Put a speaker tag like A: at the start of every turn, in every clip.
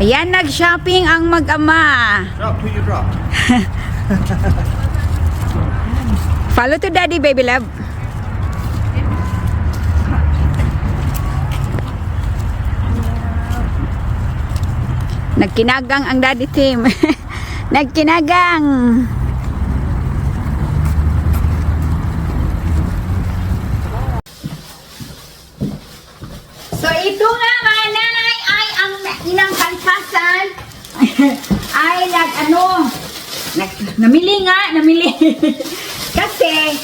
A: Ayan, nag-shopping ang mag-ama.
B: Drop, who you drop?
A: Follow to daddy, baby love. Nagkinagang ang daddy team. Nagkinagang. So ito nga mga nanay ay ang inang kalpasan ay namili. Kasi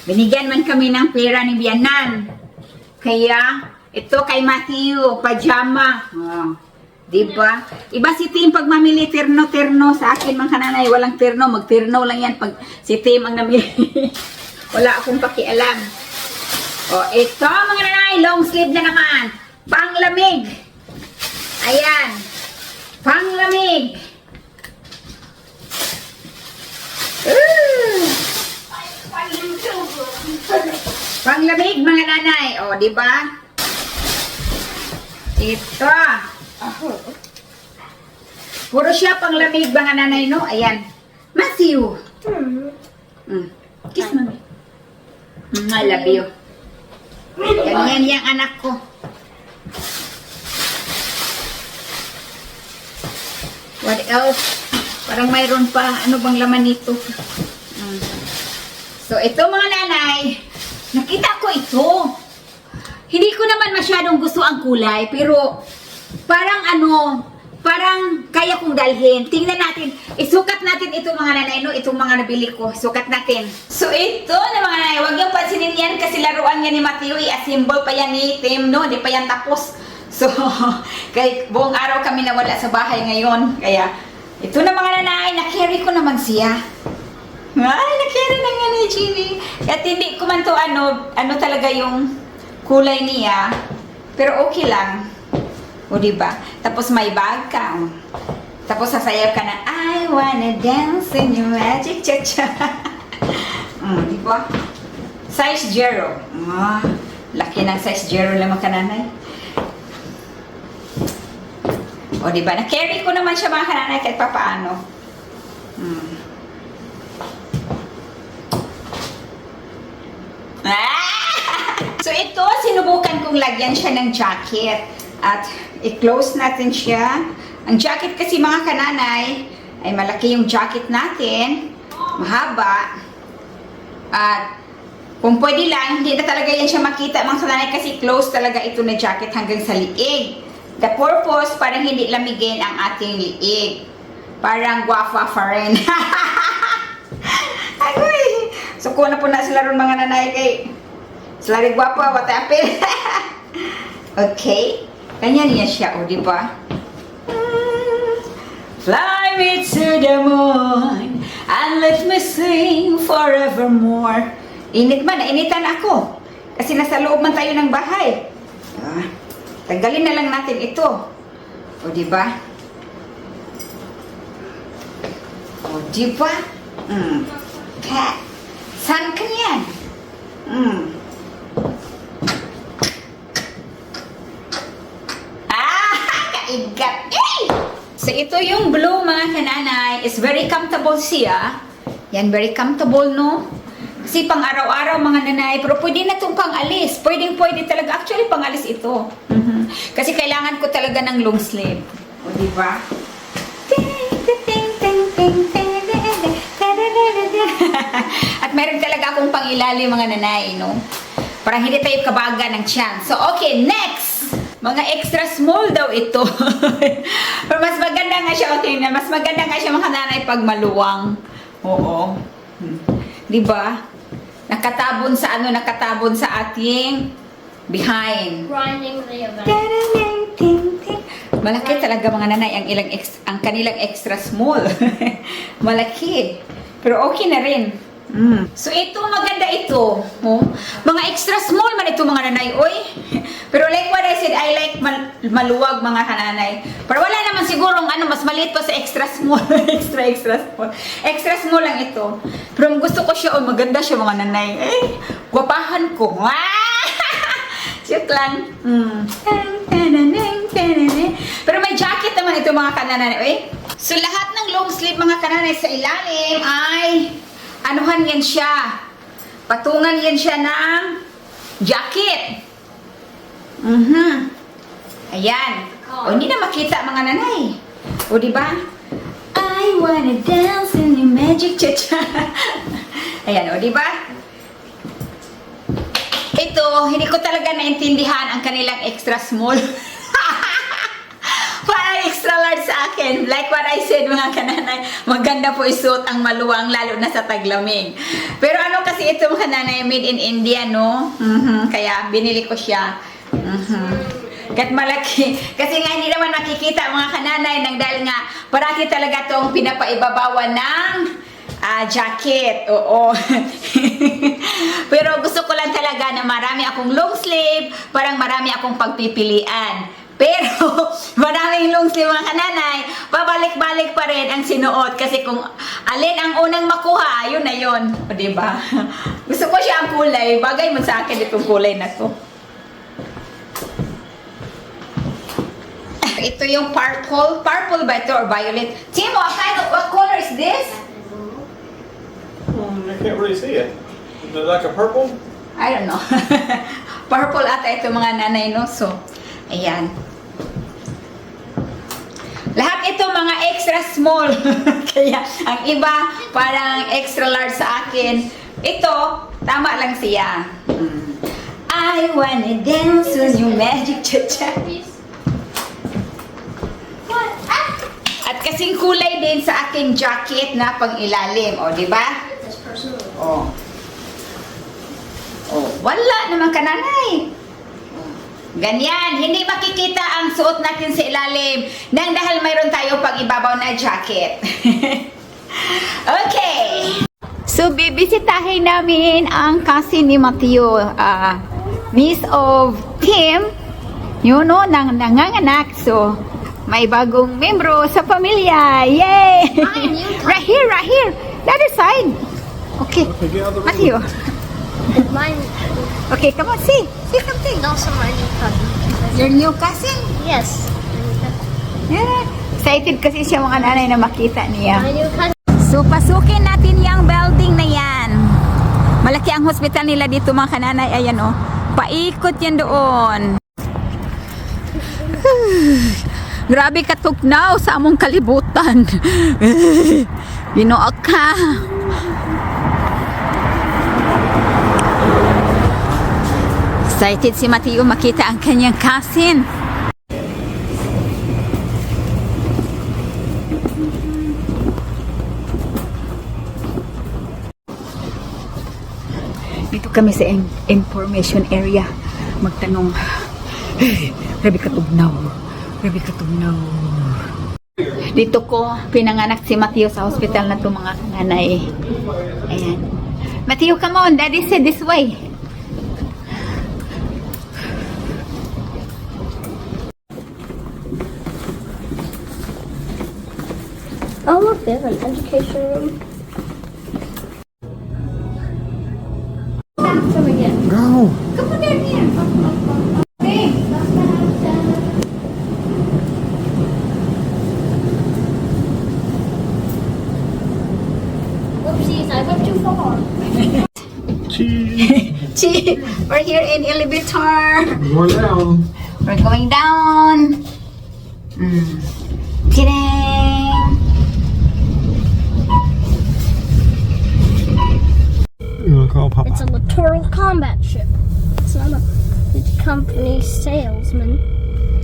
A: binigyan man kami ng pera ni Bianan. Kaya ito kay Matthew, pajama. Oh, diba? Iba si Tim pag mamili terno sa akin mga kananay, walang terno, magterno lang yan pag si Tim ang namili. Wala akong pakialam. O, ito mga nanay, long sleeve na naman. Panglamig. Ayan. Panglamig. Panglamig mga nanay. O, di ba? Ito. Puro siya panglamig mga nanay, no? Ayan. Matthew. Kiss mami. I love you. Yan yung anak ko. What else? Parang mayroon pa. Ano bang laman nito? So, ito mga nanay. Nakita ko ito. Hindi ko naman masyadong gusto ang kulay. Pero, parang kaya kong dalhin. Tingnan natin. Isukat natin ito mga nanay, no? Itong mga nabili ko. Sukat natin. So, ito na mga nanay. Huwag yung pansinin yan kasi laruan yan ni Matthew. I-assemble pa yan ni Tim, no? Di pa yan tapos. So, kahit buong araw kami nawala sa bahay ngayon. Kaya, ito na mga nanay. Na-carry ko naman siya. Ay, na-carry na nga ni Jimmy. At hindi ko man to ano talaga yung kulay niya. Pero okay lang. O diba? Tapos may bag ka. Tapos sasayaw ka na, I wanna dance in your magic cha-cha. Diba? Size 0. Laki ng size 0 lang mga kananay. O diba? Na-carry ko naman siya mga kananay kahit papaano. So ito, sinubukan kong lagyan siya ng jacket. At i-close natin siya. Ang jacket kasi mga kananay, ay malaki yung jacket natin. Mahaba. At kung pwede lang, hindi na talaga yan siya makita mga kananay kasi close talaga ito na jacket hanggang sa liig. The purpose, parang hindi lamigin ang ating liig. Parang guwafa pa rin. Agoy! So kung na po na sila ron mga nanay kay sila rin guwapa, what happened? Okay. Kanya niya siya, o diba? Fly me to the moon and let me sing forevermore. Init man, nainitan ako. Kasi nasa loob man tayo ng bahay. Tanggalin na lang natin ito. O diba? O diba? Kat. Saan ka yan? Kaigat. So ito yung blue mga kananay. Is very comfortable siya. Yan, very comfortable, no? Kasi pang araw-araw mga nanay. Pero pwede na itong pang-alis. Pwede talaga. Actually, pang-alis ito. Kasi kailangan ko talaga ng long sleeve. O, diba? At meron talaga akong pang-ilalim mga nanay, no? Para hindi tayo kabaga ng tiyan. So, okay, next! Mga extra small daw ito. Pero mas maganda nga siya, okay na. Mas maganda nga siya mga nanay pag maluwang. Oo. Diba? Nakatabon sa ating behind. Malaki talaga mga nanay ang kanilang extra small. Malaki. Pero okay na rin. So ito, maganda ito. Mga extra small man ito mga nanay. Oy. Pero like what I said, I like maluwag mga kananay. Pero wala naman sigurong mas maliit pa sa extra small. extra small. Extra small lang ito. Pero gusto ko siya, maganda siya mga nanay. Gwapahan ko. Joke lang. Pero may naman ito mga kananay. Eh? So lahat ng long sleeve mga kananay sa ilalim ay anuhan yan siya. Patungan yan siya ng jacket. Ayan. O hindi na makita mga nanay. O diba? I wanna dance in your magic cha-cha. Ayan, o diba? Ito, hindi ko talaga naintindihan ang kanilang extra small. Parang extra large sa akin. Like what I said mga kananay, maganda po isuot ang maluwang lalo na sa taglamig. Pero ano kasi ito mga kananay, made in India, no? Kaya binili ko siya. Kahit malaki. Kasi nga hindi naman makikita mga kananay nang dahil nga parati talaga itong pinapaibabawan ng jacket. Oo. Pero gusto ko lang talaga na marami akong long sleeve, parang marami akong pagpipilian. Pero maraming long sleeve mga kananay, pabalik-balik pa rin ang sinuot kasi kung alin ang unang makuha, yun na yun. O diba? Gusto ko siya ang kulay. Bagay mo sa akin itong kulay na to. Ito yung purple. Purple ba ito or violet? Timo, what color is this?
B: I can't really see it. Is it like a purple?
A: I don't know. Purple ata ito mga nanay, no? So, ayan. Lahat ito mga extra small. Kaya, ang iba, parang extra large sa akin. Ito, tama lang siya. I wanna dance on your magic cha-cha. At kasing kulay din sa aking jacket na pang-ilalim. O, di ba? Oh. Oh, wala naman kananay. Ganyan, hindi makikita ang suot natin sa ilalim nang dahil mayroon tayo pag-ibabaw na jacket. Okay. So, bibisitahin namin ang cousin ni Mateo, niece of Tim, yun no, nang nanganganak. So, may bagong membro sa pamilya. Yay! Right here, right here. The other side. Okay. Mateo.
C: Mine,
A: Okay, come on, see. See something.
C: also my new cousin.
A: Your new cousin?
C: Yes.
A: Yeah. Excited kasi siya mga nanay na makita niya.
C: My new cousin.
A: So, pasukin natin yung building na yan. Malaki ang hospital nila dito mga kananay. Ayan o. Paikot yan doon. Grabe katugnaw sa among kalibutan. Ginoo ka. Excited si Mateo makita ang kanyang cousin. Dito kami sa information area. Magtanong. Grabe katugnaw. Grabe katugnaw. Dito ko pinanganak si Mateo sa hospital na ito mga kananay. Ayan. Mateo, come on. Daddy said this way.
C: Oh, look, there's an education room. Bathroom again.
B: Go.
A: Come on down here. Okay.
C: Whoopsies, I went too far.
B: Cheese.
A: We're here in elevator.
B: Going down.
A: We're going down. Kidding.
B: You want to call Papa?
C: It's a littoral combat ship. It's not a company salesman.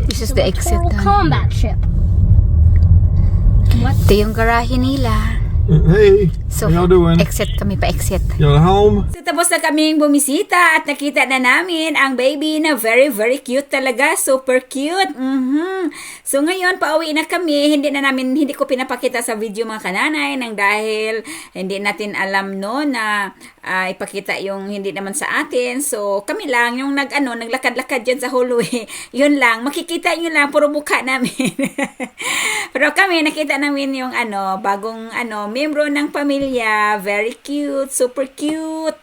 A: This is
C: It's
A: the
C: a
A: exit.
C: littoral combat ship. What?
A: Ito yung garahe nila.
B: Hey,
A: So,
B: how y'all doing?
A: exit kami pa exit.
B: Y'all home?
A: So, tapos na kaming bumisita at nakita na namin ang baby na very, very cute talaga. Super cute. So, ngayon, pauwi na kami. Hindi ko pinapakita sa video mga kananay nang dahil hindi natin alam no na ipakita yung hindi naman sa atin. So, kami lang yung naglakad-lakad dyan sa hallway. Yun lang. Makikita nyo lang, puro mukha namin. Pero kami, nakita namin yung bagong membro ng pamilya. Very cute. Super cute.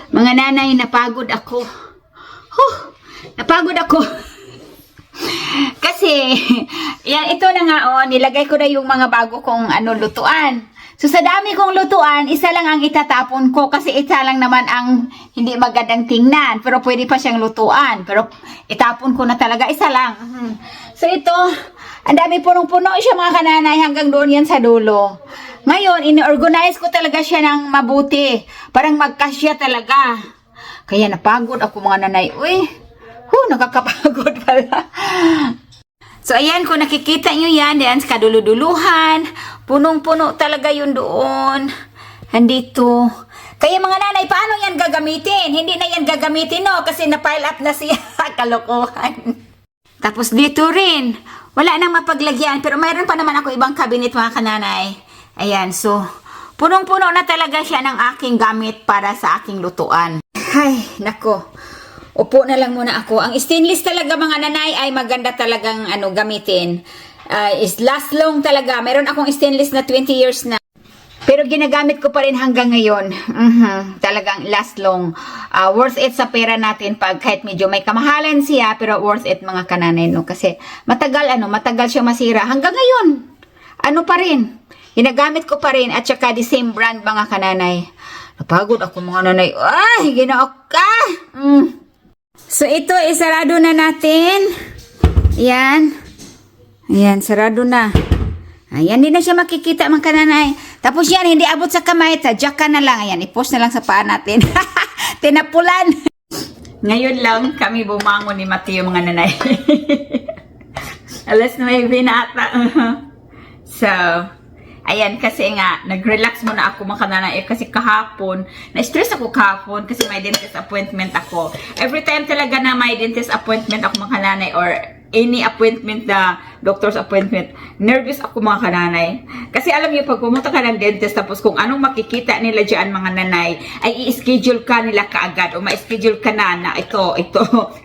A: Mga nanay, napagod ako. Napagod ako. Kasi, yan, ito na nga, oh, nilagay ko na yung mga bago kong lutuan. So, sa dami kong lutuan, isa lang ang itatapon ko kasi isa lang naman ang hindi magandang tingnan. Pero pwede pa siyang lutuan. Pero itapon ko na talaga, isa lang. So, ito, ang dami punong-puno siya mga kananay hanggang doon yan sa dulo. Ngayon, in-organize ko talaga siya ng mabuti. Parang magkasya talaga. Kaya napagod ako mga nanay. Uy, nakakapagod pala. So, ayan, kung nakikita nyo yan sa kaduluduluhan, punong-puno talaga yun doon. Andito. Kaya mga nanay, paano yan gagamitin? Hindi na yan gagamitin, no? Kasi na-pile up na siya. Kalokohan. Tapos dito rin, wala nang mapaglagyan. Pero mayroon pa naman ako ibang cabinet, mga kananay. Ayan, so, punong-puno na talaga siya ng aking gamit para sa aking lutuan. Ay, nako. Upo na lang muna ako. Ang stainless talaga mga nanay ay maganda talagang gamitin. Is last long talaga. Meron akong stainless na 20 years na. Pero ginagamit ko pa rin hanggang ngayon. Talagang last long. Worth it sa pera natin pag kahit medyo may kamahalan siya, pero worth it mga kananay, no? Kasi matagal siya masira. Hanggang ngayon, pa rin. Ginagamit ko pa rin at saka the same brand mga kananay. Napagod ako mga nanay. Ay, ginaok ka! So, ito, isarado na natin. Ayan. Ayan, sarado na. Ayan, hindi na siya makikita mga kananay. Tapos yan, hindi abot sa kamay. Tadyak ka na lang. Ayan, i-post na lang sa paa natin. Tinapulan. Ngayon lang kami bumangon ni Mateo mga nanay. Alas 9 na ata. So, ayan, kasi nga, nag-relax muna ako mga kananay. Kasi kahapon, na-stress ako kahapon kasi may dentist appointment ako. Every time talaga na may dentist appointment ako mga kananay or any appointment na doctor's appointment, nervous ako mga kananay. Kasi alam niyo, pag pumunta ka ng dentist, tapos kung anong makikita nila dyan mga nanay, ay i-schedule ka nila kaagad o ma-schedule ka na ito,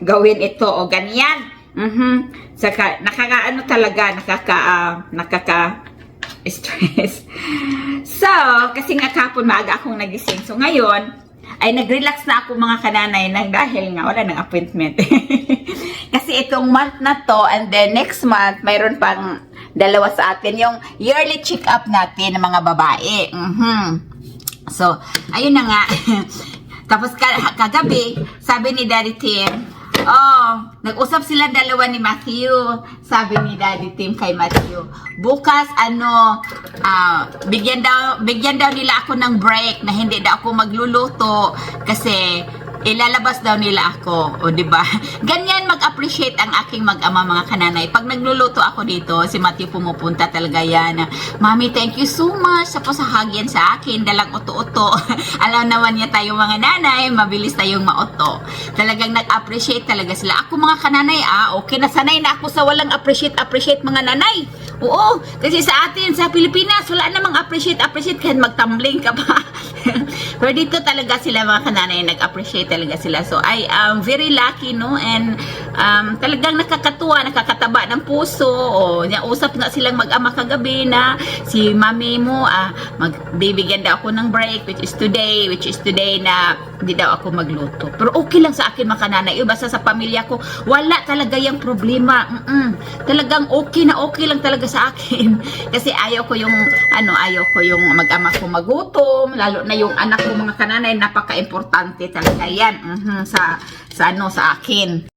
A: gawin ito o ganyan. Saka, stress. So, kasi nga kapon maaga akong nagising. So, ngayon, ay nag-relax na ako mga kananay dahil nga wala ng appointment. Kasi itong month na to and then next month, mayroon pang dalawa sa atin yung yearly check-up natin ng mga babae. So, ayun na nga. Tapos kagabi, sabi ni Daddy Tim, nag-usap sila dalawa ni Matthew. Sabi ni Daddy Tim kay Matthew, bukas bigyan daw nila ako ng break na hindi daw ako magluluto kasi ilalabas daw nila ako. O, diba? Ganyan mag-appreciate ang aking mag-ama mga kananay. Pag nagluluto ako dito, si Matthew pumupunta talaga yan. Mami, thank you so much. Tapos hahagyan sa akin, dalang uto-uto. Alam naman niya tayo mga nanay, mabilis tayong mauto. Talagang nag-appreciate talaga sila. Ako mga kananay, okay, nasanay na ako sa walang appreciate mga nanay. Oo, kasi sa atin, sa Pilipinas, wala namang appreciate kahit magtumbling ka pa. Pero dito talaga sila mga kananay, nag-appreciate talaga sila. So, I am very lucky, no? And talagang nakakatuwa, nakakataba ng puso. Usap nga silang mag-ama kagabi na si mami mo, magbibigyan daw ako ng break, which is today na hindi daw ako magluto. Pero okay lang sa akin mga kananay. Basta sa pamilya ko, wala talaga yung problema. Talagang okay lang talaga sa akin. Kasi ayaw ko yung mag-ama ko magutom, lalo na yung anak ko mga kananay, napaka-importante talaga yan sa akin.